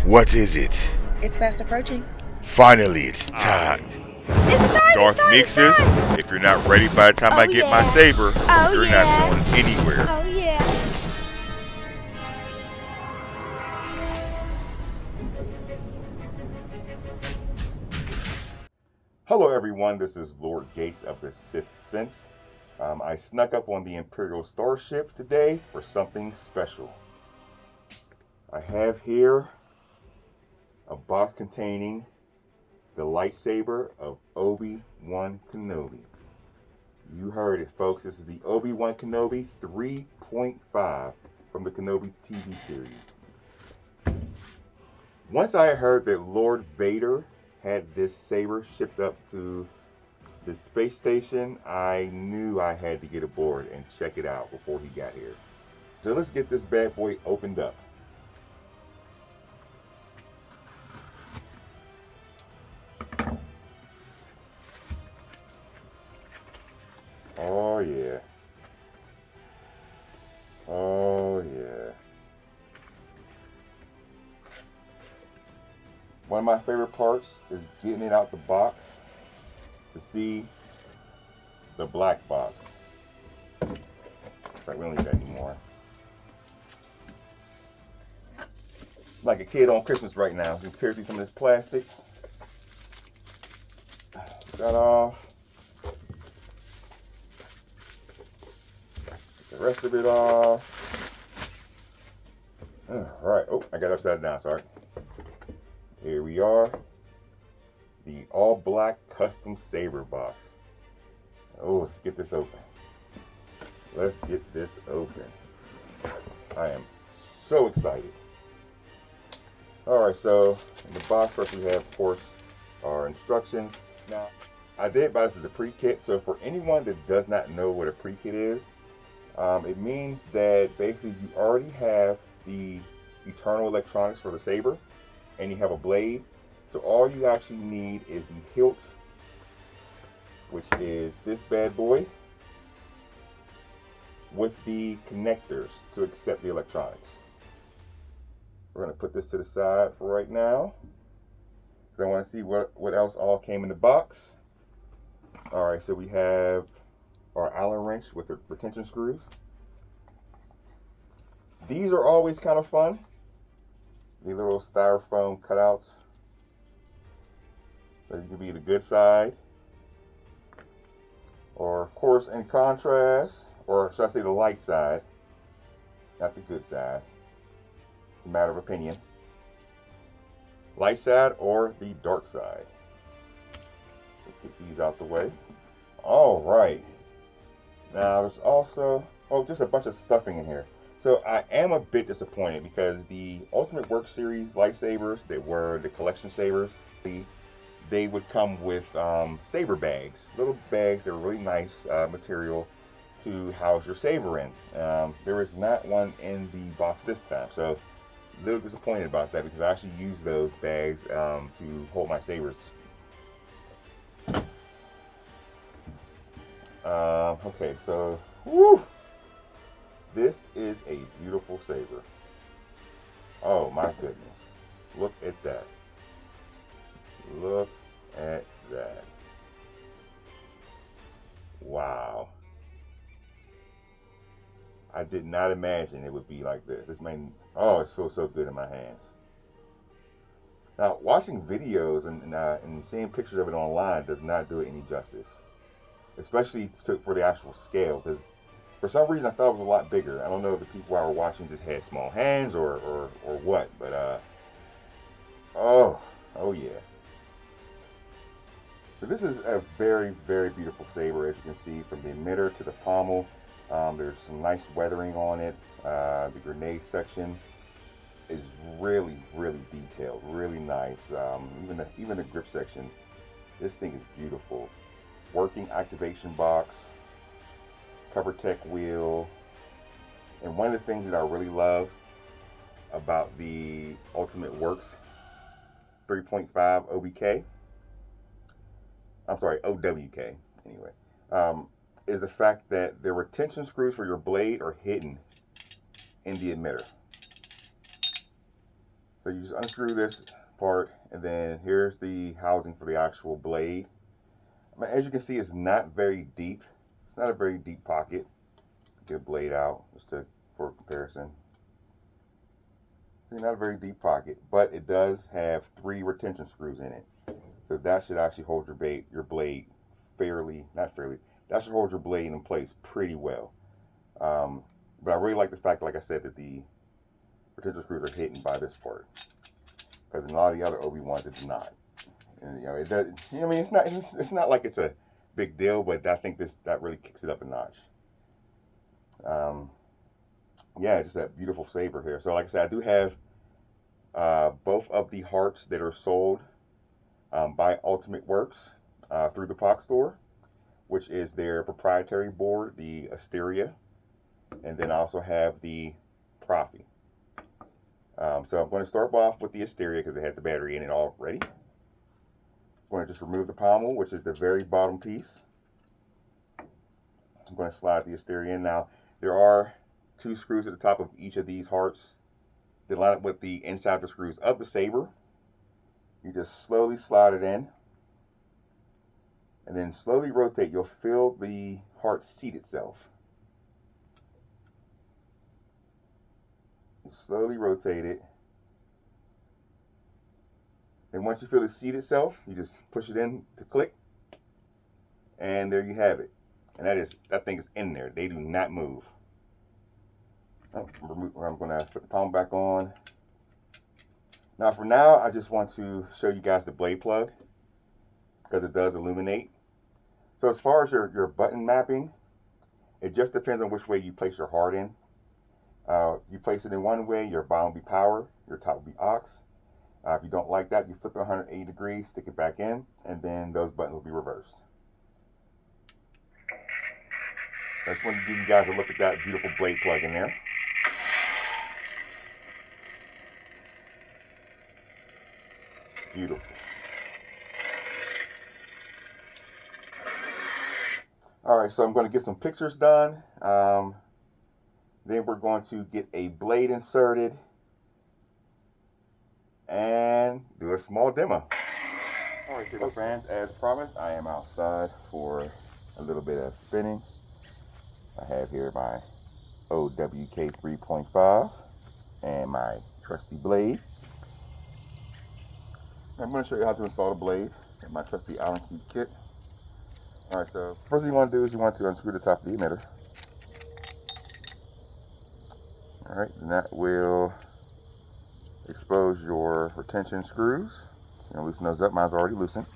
What is it? It's fast approaching. Finally, it's time. Darth Mixes, if you're not ready by the time I get my saber, you're not going anywhere. Oh yeah. Hello everyone, this is Lord Gates of the Sith Sense. I snuck up on the Imperial Starship today for something special. I have here a box containing the lightsaber of Obi-Wan Kenobi. You heard it, folks. This is the Obi-Wan Kenobi 3.5 from the Kenobi TV series. Once I heard that Lord Vader had this saber shipped up to the space station, I knew I had to get aboard and check it out before he got here. So let's get this bad boy opened up. Oh yeah. Oh yeah. One of my favorite parts is getting it out the box to see the black box. Right, we don't need that anymore. Like a kid on Christmas right now. You can tear through some of this plastic. Got off. The rest of it off. Alright. Oh, I got it upside down, sorry. Here we are. The all black custom saber box. Oh, let's get this open. Let's get this open. I am so excited. Alright, so in the box first we have, of course, our instructions. Now, I did buy this as a pre-kit, so for anyone that does not know what a pre-kit is, it means that basically you already have the internal electronics for the saber, and you have a blade. So all you actually need is the hilt, which is this bad boy, with the connectors to accept the electronics. We're going to put this to the side for right now, because I want to see what else all came in the box. Alright, so we have our Allen wrench with the retention screws. These are always kind of fun. The little styrofoam cutouts. So you can be the good side. Or of course in contrast, or should I say the light side, not the good side. It's a matter of opinion. Light side or the dark side. Let's get these out the way. Alright. Now there's also, just a bunch of stuffing in here. So I am a bit disappointed because the Ultimate Works series lightsabers that were the collection sabers, they would come with saber bags, little bags that were really nice material to house your saber in. There is not one in the box this time, so a little disappointed about that because I actually use those bags to hold my sabers. Okay, so this is a beautiful saber. Oh my goodness. Look at that. Look at that. Wow. I did not imagine it would be like this. This made, it feels so good in my hands. Now, watching videos and seeing pictures of it online does not do it any justice. Especially for the actual scale, because for some reason I thought it was a lot bigger. I don't know if the people I were watching just had small hands or what, but oh yeah. So this is a very, very beautiful saber, as you can see, from the emitter to the pommel. There's some nice weathering on it. The grenade section is really, really detailed, really nice. Even the grip section, this thing is beautiful. Working activation box, cover tech wheel, and one of the things that I really love about the Ultimate Works 3.5 OBK, I'm sorry, OWK anyway, is the fact that the retention screws for your blade are hidden in the emitter. So you just unscrew this part, and then here's the housing for the actual blade. I mean, as you can see, it's not very deep. It's not a very deep pocket. Get a blade out just for comparison. It's not a very deep pocket, but it does have 3 retention screws in it. So that should actually hold your blade that should hold your blade in place pretty well. But I really like the fact, like I said, that the retention screws are hidden by this part, because in a lot of the other Obi-Wans it's not. And you know, it does. You know, I mean, it's not like it's a big deal, but I think that really kicks it up a notch. Yeah, just that beautiful saber here. So like I said, I do have both of the hearts that are sold by Ultimate Works through the POC store, which is their proprietary board, the Asteria, and then I also have the Proffie. So I'm going to start off with the Asteria because it has the battery in it already. I'm going to just remove the pommel, which is the very bottom piece. I'm going to slide the Asteria in. Now, there are 2 screws at the top of each of these hearts that line up with the inside the screws of the saber. You just slowly slide it in, and then slowly rotate. You'll feel the heart seat itself. You slowly rotate it. And once you feel it seat itself, you just push it in to click, and there you have it. And that thing is in there. They do not move. I'm going to put the pommel back on. Now for now, I just want to show you guys the blade plug, because it does illuminate. So as far as your button mapping, it just depends on which way you place your heart in. If you place it in one way, your bottom will be power, your top will be aux. If you don't like that, you flip it 180 degrees, stick it back in, and then those buttons will be reversed. I just wanted to give you guys a look at that beautiful blade plug in there. Beautiful. All right, so I'm going to get some pictures done. Then we're going to get a blade inserted and do a small demo. All right, saber fans, as promised, I am outside for a little bit of spinning. I have here my OWK 3.5 and my trusty blade. I'm going to show you how to install the blade in my trusty Allen key kit. Alright, so first thing you want to do is you want to unscrew the top of the emitter. Alright, and that will expose your retention screws. You're going to loosen those up. Mine's already loosened.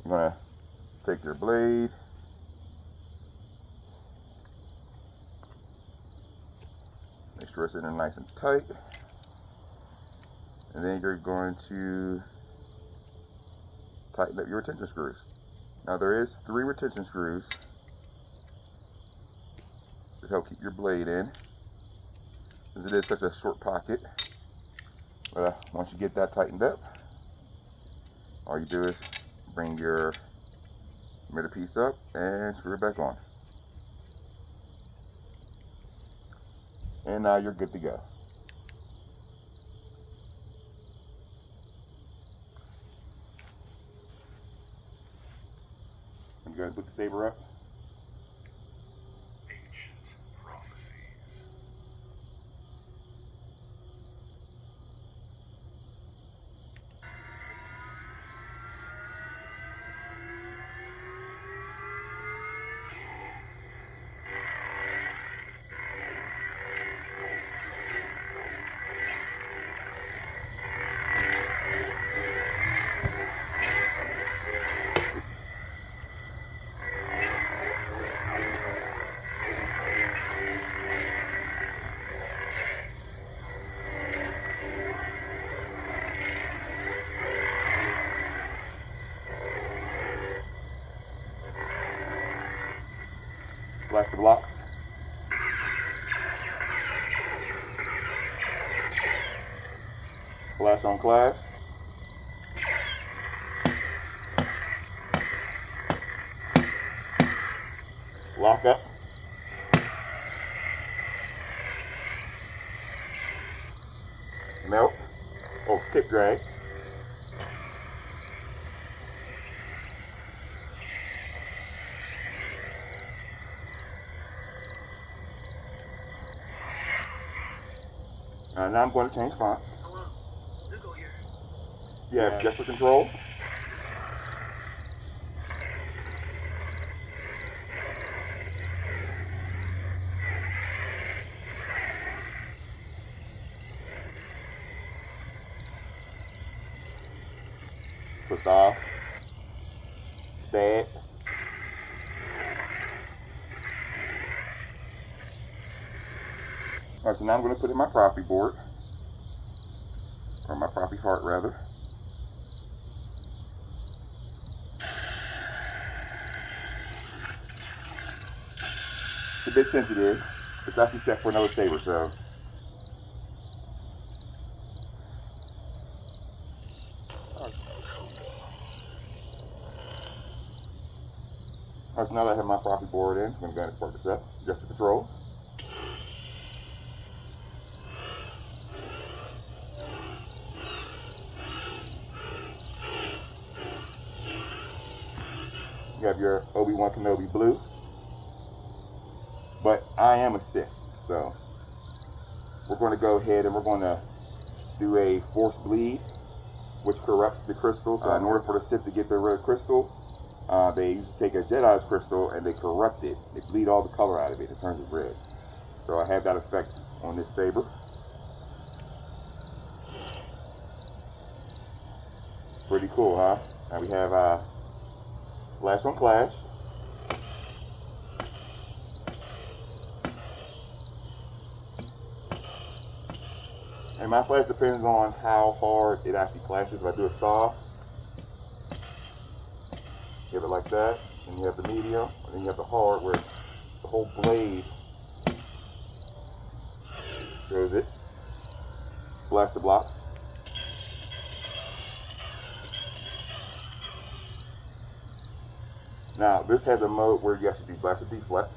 You're going to take your blade, make sure it's in there nice and tight. And then you're going to tighten up your retention screws. Now there is 3 retention screws to help keep your blade in, since it is such a short pocket. But once you get that tightened up, all you do is bring your emitter piece up and screw it back on. And now you're good to go. I'm going to put the saber up. Flash the blocks. Flash on class. Lock up. Melt. Oh, tip drag. Now I'm going to change font. Hello, Zuko here. You have gesture control. Twist off. Stab. Alright, so now I'm going to put in my Proffie board. Or my Proffie heart, rather. It's a bit sensitive. It's actually set for another saber, so. Alright, so now that I have my Proffie board in, I'm going to go ahead and spark this up. Gesture control. You have your Obi-Wan Kenobi blue. But I am a Sith, so we're going to go ahead and we're going to do a force bleed, which corrupts the crystal. So in order for the Sith to get their red crystal, they take a Jedi's crystal and they corrupt it. They bleed all the color out of it. It turns it red. So I have that effect on this saber. Pretty cool, huh? Now we have Flash on Clash. And my flash depends on how hard it actually clashes. If I do it soft, you have it like that, and you have the medium, and then you have the hard where the whole blade shows it. Flash the blocks. Now this has a mode where you actually do blast or deflect,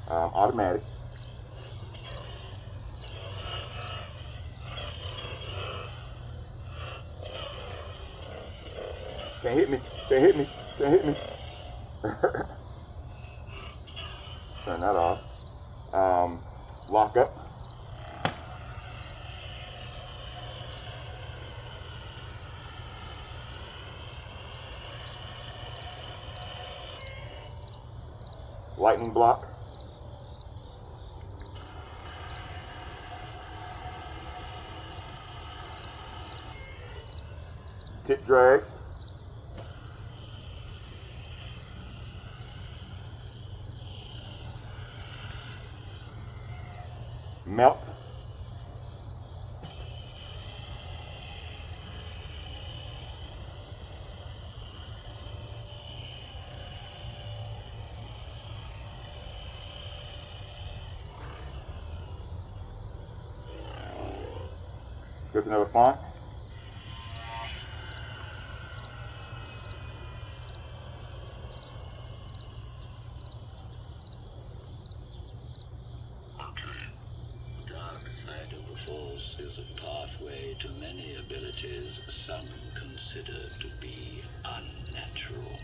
automatic. Can't hit me, can't hit me, can't hit me. Turn that off. Lock up. Lightning block. Tip drag. Melt. Go to another font. To many abilities some consider to be unnatural.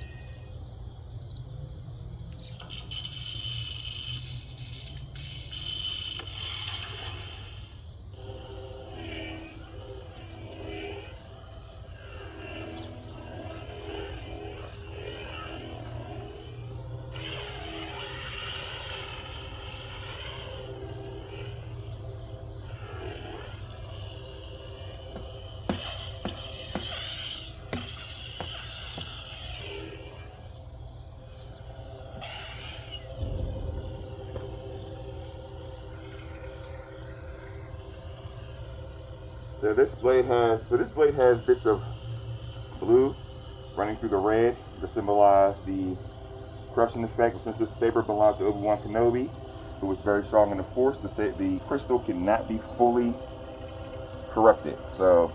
So this blade has bits of blue running through the red to symbolize the crushing effect. Since this saber belongs to Obi-Wan Kenobi, who was very strong in the Force, the crystal cannot be fully corrupted. So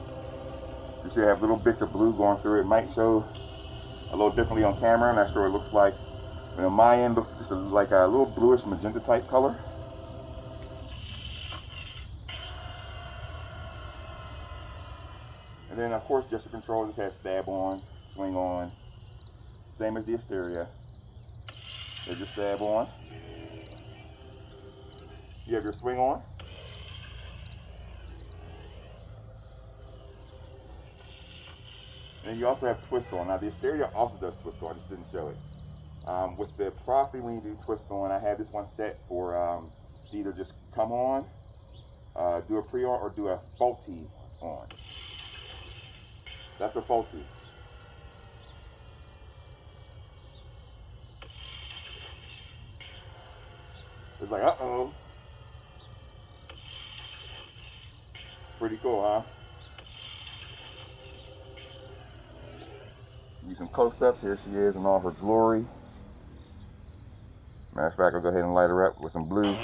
you should have little bits of blue going through it. It might show a little differently on camera. I'm not sure what it looks like. But on my end, it looks just like a little bluish magenta type color. And then of course gesture control just has stab on, swing on. Same as the Asteria. There's your stab on. You have your swing on. And then you also have twist on. Now the Asteria also does twist on, I just didn't show it. With the Proffie, when you do twist on, I have this one set for either just come on, do a pre-on, or do a faulty on. That's a faulty. It's like, uh-oh. Pretty cool, huh? Use some close-ups. Here she is in all her glory. Matter of fact, I'll go ahead and light her up with some blue.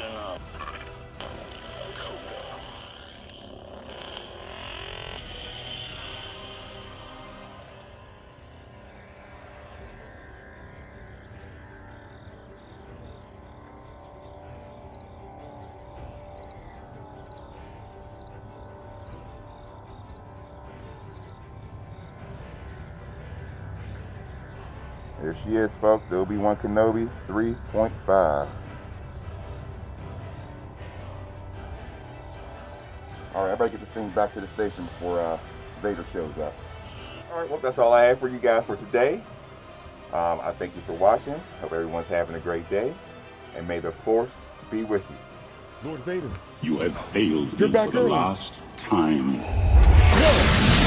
There she is, folks, the Obi-Wan Kenobi 3.5. Alright, I better get this thing back to the station before Vader shows up. Alright, well, that's all I have for you guys for today. I thank you for watching. Hope everyone's having a great day. And may the Force be with you. Lord Vader. You have failed You're me back for the early. last time. No!